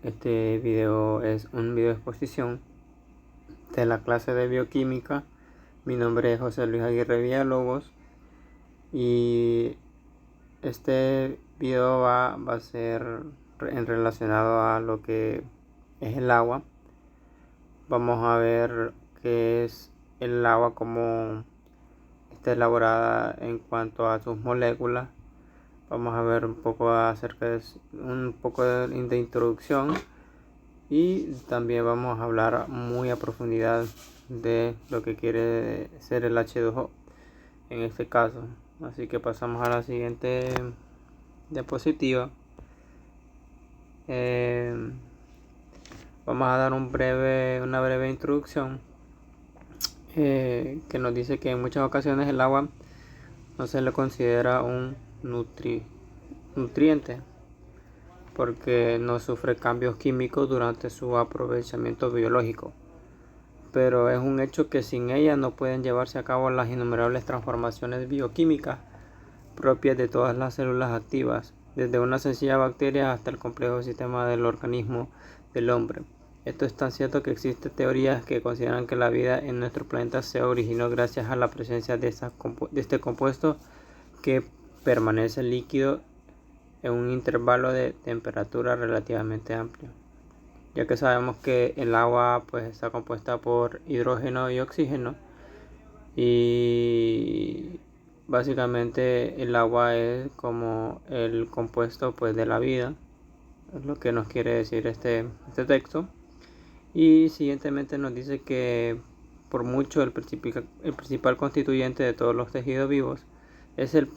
Este video es un video de exposición de la clase de bioquímica. Mi nombre es José Luis Aguirre Villalobos y este video va a ser relacionado a lo que es el agua. Vamos a ver qué es el agua, cómo está elaborada en cuanto a sus moléculas. Vamos a ver un poco acerca de de introducción, y también vamos a hablar muy a profundidad de lo que quiere ser el H2O en este caso. Así que pasamos a la siguiente diapositiva. Vamos a dar una breve introducción que nos dice que en muchas ocasiones el agua no se le considera un nutriente porque no sufre cambios químicos durante su aprovechamiento biológico, pero es un hecho que sin ella no pueden llevarse a cabo las innumerables transformaciones bioquímicas propias de todas las células activas, desde una sencilla bacteria hasta el complejo sistema del organismo del hombre. Esto es tan cierto que existen teorías que consideran que la vida en nuestro planeta se originó gracias a la presencia de este compuesto que permanece líquido en un intervalo de temperatura relativamente amplio, ya que sabemos que el agua está compuesta por hidrógeno y oxígeno, y básicamente el agua es como el compuesto de la vida, es lo que nos quiere decir este texto. Y siguientemente nos dice que por mucho el principal constituyente de todos los tejidos vivos es el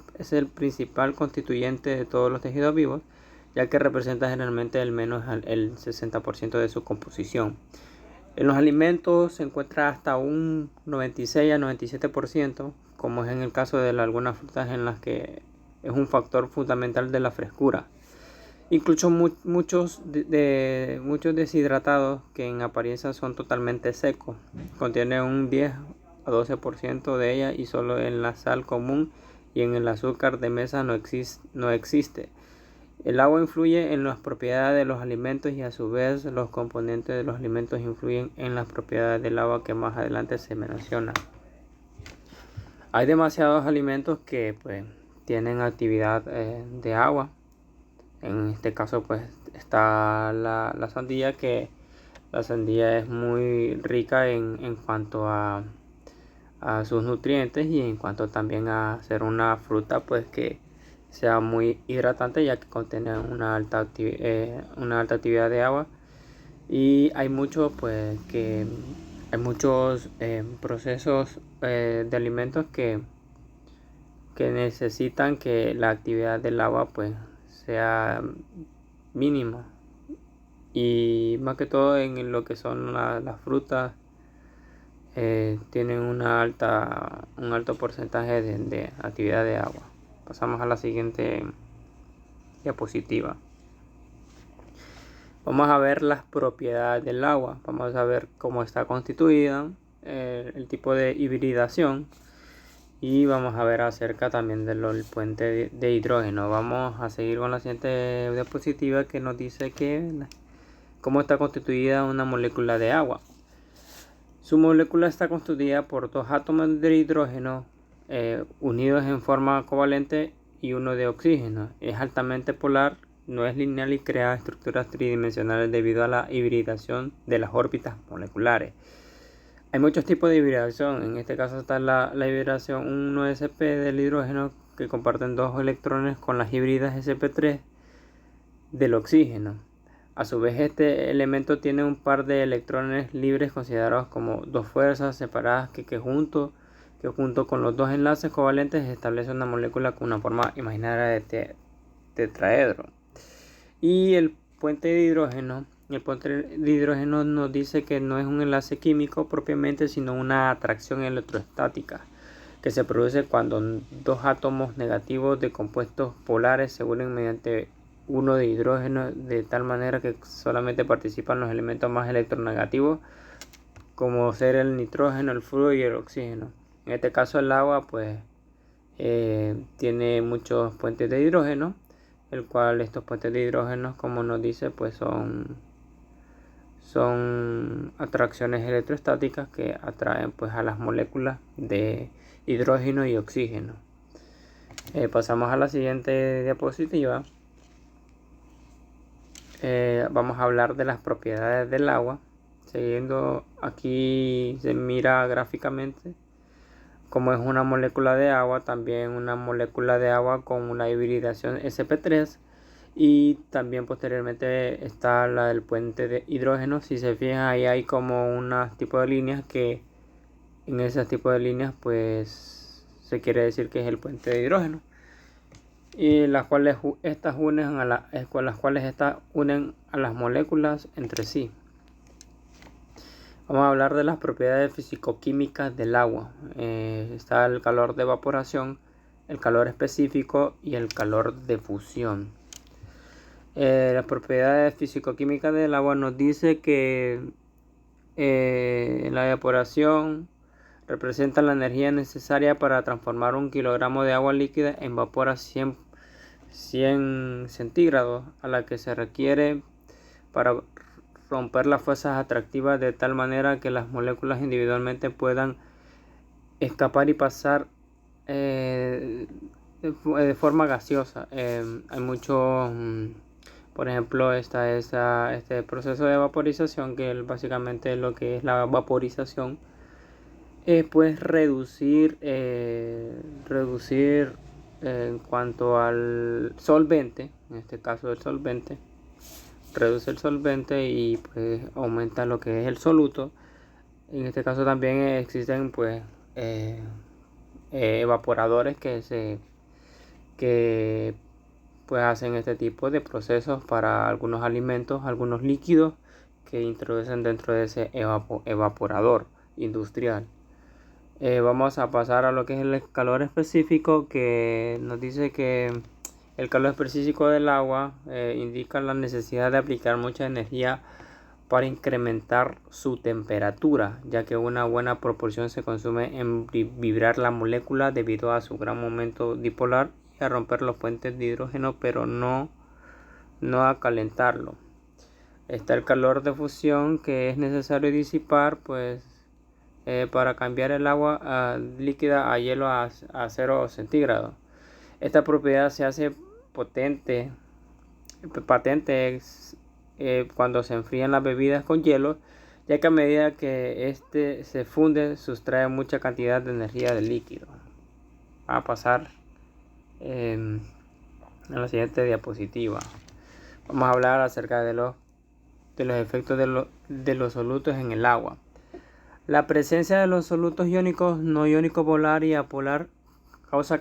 principal constituyente de todos los tejidos vivos, ya que representa generalmente el menos el 60% de su composición. En los alimentos se encuentra hasta un 96 a 97%, como es en el caso de algunas frutas en las que es un factor fundamental de la frescura. Incluso muchos deshidratados que en apariencia son totalmente secos contienen un 10 a 12% de ella, y solo en la sal común y en el azúcar de mesa no existe. El agua influye en las propiedades de los alimentos, y a su vez los componentes de los alimentos influyen en las propiedades del agua que más adelante se menciona. Hay demasiados alimentos que tienen actividad de agua. En este caso está la sandía, que la sandía es muy rica en cuanto a sus nutrientes, y en cuanto también a ser una fruta que sea muy hidratante, ya que contiene una alta actividad de agua. Y hay muchos procesos de alimentos que necesitan que la actividad del agua sea mínima, y más que todo en lo que son las frutas tienen un alto porcentaje de actividad de agua. Pasamos a la siguiente diapositiva. Vamos a ver las propiedades del agua. Vamos a ver cómo está constituida, el tipo de hibridación, y vamos a ver acerca también del puente de hidrógeno. Vamos a seguir con la siguiente diapositiva, que nos dice cómo está constituida una molécula de agua. Su molécula está constituida por dos átomos de hidrógeno unidos en forma covalente y uno de oxígeno. Es altamente polar, no es lineal y crea estructuras tridimensionales debido a la hibridación de las órbitas moleculares. Hay muchos tipos de hibridación. En este caso está la hibridación 1sp del hidrógeno, que comparten dos electrones con las híbridas sp3 del oxígeno. A su vez, este elemento tiene un par de electrones libres considerados como dos fuerzas separadas que junto con los dos enlaces covalentes establece una molécula con una forma imaginaria de tetraedro. Y el puente de hidrógeno nos dice que no es un enlace químico propiamente, sino una atracción electrostática que se produce cuando dos átomos negativos de compuestos polares se unen mediante uno de hidrógeno, de tal manera que solamente participan los elementos más electronegativos, como ser el nitrógeno, el flúor y el oxígeno. En este caso el agua tiene muchos puentes de hidrógeno, el cual estos puentes de hidrógeno, como nos dice, son son atracciones electrostáticas que atraen pues a las moléculas de hidrógeno y oxígeno. Pasamos a la siguiente diapositiva. Vamos a hablar de las propiedades del agua. Siguiendo, aquí se mira gráficamente como es una molécula de agua, también una molécula de agua con una hibridación sp3, y también posteriormente está la del puente de hidrógeno. Si se fijan, ahí hay como unos tipos de líneas que en esos tipos de líneas pues se quiere decir que es el puente de hidrógeno, y las cuales estas unen a las moléculas entre sí. Vamos a hablar de las propiedades físico-químicas del agua. Está el calor de evaporación, el calor específico y el calor de fusión. Las propiedades físico-químicas del agua nos dice que la evaporación representa la energía necesaria para transformar 1 kilogramo de agua líquida en vapor a 100 centígrados, a la que se requiere para romper las fuerzas atractivas de tal manera que las moléculas individualmente puedan escapar y pasar de forma gaseosa. Hay muchos, por ejemplo, este proceso de vaporización, que básicamente lo que es la vaporización es pues reducir en cuanto al solvente, en este caso el solvente, reduce el solvente y pues aumenta lo que es el soluto. En este caso también existen pues evaporadores que pues hacen este tipo de procesos para algunos alimentos, algunos líquidos que introducen dentro de ese evaporador industrial. Vamos a pasar a lo que es el calor específico, que nos dice que el calor específico del agua indica la necesidad de aplicar mucha energía para incrementar su temperatura, ya que una buena proporción se consume en vibrar la molécula debido a su gran momento dipolar y a romper los puentes de hidrógeno, pero no a calentarlo. Está el calor de fusión, que es necesario disipar pues para cambiar el agua líquida a hielo a 0 centígrados. Esta propiedad se hace patente cuando se enfrían las bebidas con hielo, ya que a medida que este se funde sustrae mucha cantidad de energía del líquido. Vamos a pasar a la siguiente diapositiva. Vamos a hablar acerca de los efectos de los solutos en el agua. La presencia de los solutos iónicos, no iónico polar y apolar causa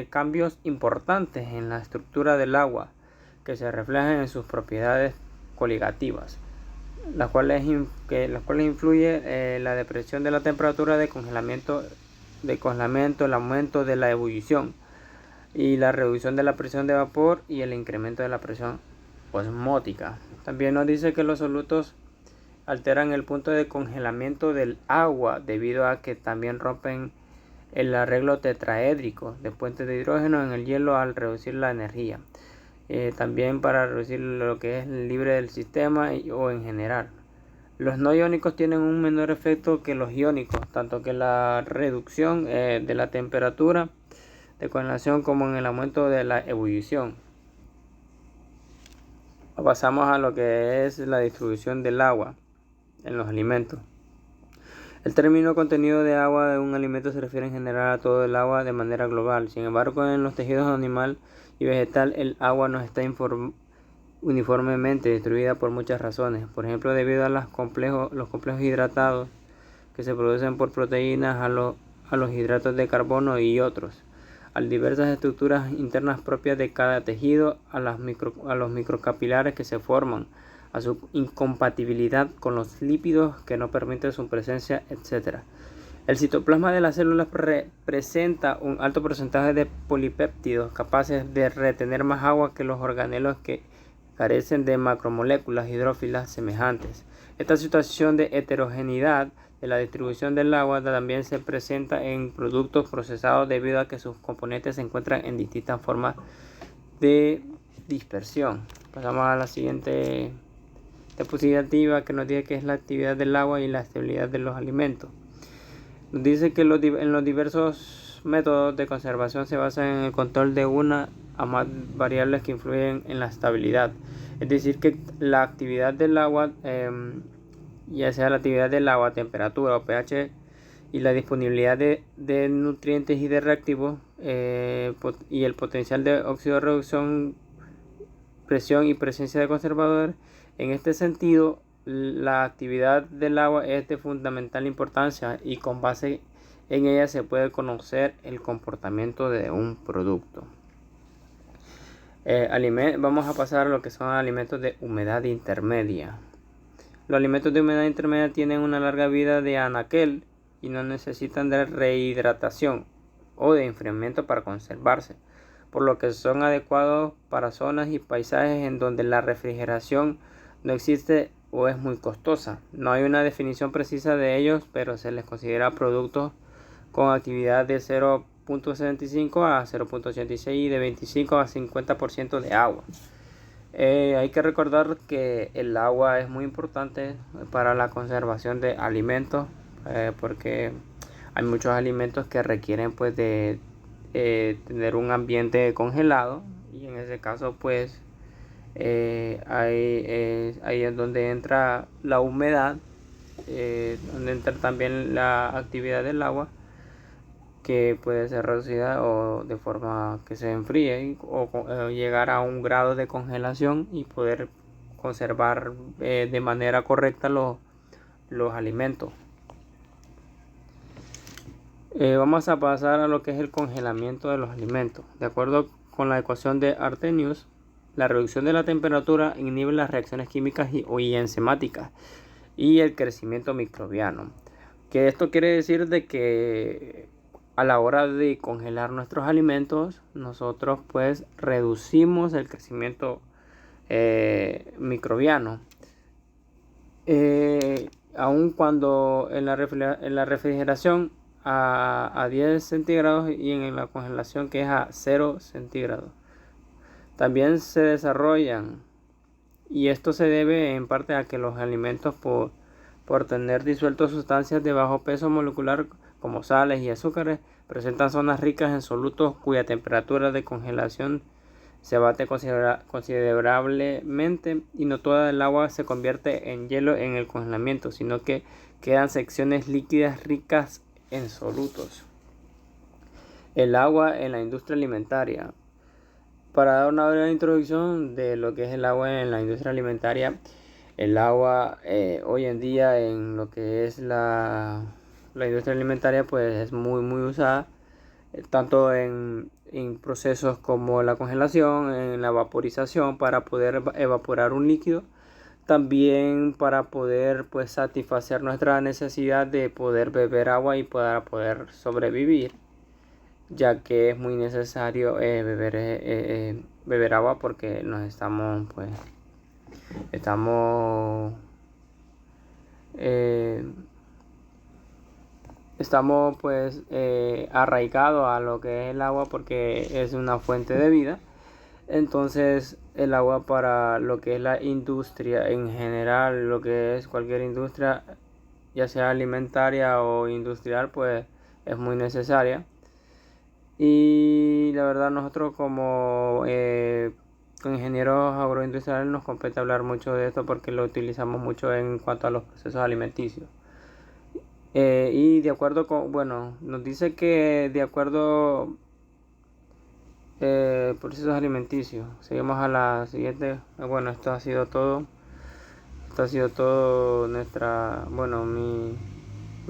cambios importantes en la estructura del agua, que se reflejan en sus propiedades coligativas, las cuales influye la depresión de la temperatura de congelamiento, el aumento de la ebullición y la reducción de la presión de vapor y el incremento de la presión osmótica. También nos dice que los solutos alteran el punto de congelamiento del agua debido a que también rompen el arreglo tetraédrico de puentes de hidrógeno en el hielo al reducir la energía. También para reducir lo que es libre del sistema o en general. Los no iónicos tienen un menor efecto que los iónicos, tanto que la reducción de la temperatura de congelación como en el aumento de la ebullición. Pasamos a lo que es la distribución del agua en los alimentos. El término contenido de agua de un alimento se refiere en general a todo el agua de manera global. Sin embargo, en los tejidos animal y vegetal, el agua no está uniformemente distribuida por muchas razones. Por ejemplo, debido a los complejos hidratados que se producen por proteínas, a los hidratos de carbono y otros, a diversas estructuras internas propias de cada tejido, a los microcapilares que se forman, a su incompatibilidad con los lípidos que no permiten su presencia, etc. El citoplasma de las células presenta un alto porcentaje de polipéptidos capaces de retener más agua que los organelos que carecen de macromoléculas hidrófilas semejantes. Esta situación de heterogeneidad de la distribución del agua también se presenta en productos procesados debido a que sus componentes se encuentran en distintas formas de dispersión. Pasamos a la siguiente Diapositiva que nos dice que es la actividad del agua y la estabilidad de los alimentos. Nos dice que en los diversos métodos de conservación se basan en el control de una a más variables que influyen en la estabilidad. Es decir, que la actividad del agua, ya sea la actividad del agua, temperatura o pH, y la disponibilidad de nutrientes y de reactivos, y el potencial de óxido de reducción, presión y presencia de conservadores. En este sentido, la actividad del agua es de fundamental importancia y con base en ella se puede conocer el comportamiento de un producto. Vamos a pasar a lo que son alimentos de humedad intermedia. Los alimentos de humedad intermedia tienen una larga vida de anaquel y no necesitan de rehidratación o de enfriamiento para conservarse, por lo que son adecuados para zonas y paisajes en donde la refrigeración no existe o es muy costosa. No hay una definición precisa de ellos, pero se les considera productos con actividad de 0.75 a 0.86 y de 25 a 50% de agua. Hay que recordar que el agua es muy importante para la conservación de alimentos, porque hay muchos alimentos que requieren pues de tener un ambiente congelado, y en ese caso pues ahí es donde entra la humedad, donde entra también la actividad del agua, que puede ser reducida o de forma que se enfríe o llegar a un grado de congelación y poder conservar de manera correcta los alimentos. Vamos a pasar a lo que es el congelamiento de los alimentos. De acuerdo con la ecuación de Arrhenius, la reducción de la temperatura inhibe las reacciones químicas y enzimáticas y el crecimiento microbiano. Que esto quiere decir de que a la hora de congelar nuestros alimentos, nosotros pues reducimos el crecimiento microbiano. Aun cuando en la refrigeración a 10 centígrados y en la congelación que es a 0 centígrados. También se desarrollan, y esto se debe en parte a que los alimentos por tener disueltos sustancias de bajo peso molecular como sales y azúcares, presentan zonas ricas en solutos cuya temperatura de congelación se abate considerablemente, y no toda el agua se convierte en hielo en el congelamiento, sino que quedan secciones líquidas ricas en solutos. El agua en la industria alimentaria. Para dar una breve introducción de lo que es el agua en la industria alimentaria, el agua hoy en día en lo que es la industria alimentaria pues es muy usada, tanto en procesos como la congelación, en la vaporización para poder evaporar un líquido, también para poder pues satisfacer nuestra necesidad de poder beber agua y para poder sobrevivir, ya que es muy necesario beber agua porque nos estamos arraigados a lo que es el agua porque es una fuente de vida. Entonces el agua para lo que es la industria en general, lo que es cualquier industria, ya sea alimentaria o industrial, pues es muy necesaria. Y la verdad nosotros como ingenieros agroindustriales nos compete hablar mucho de esto porque lo utilizamos mucho en cuanto a los procesos alimenticios. Y de acuerdo con, nos dice que de acuerdo procesos alimenticios. Seguimos a la siguiente. Esto ha sido todo. Esto ha sido todo mi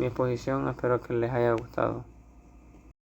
exposición. Espero que les haya gustado.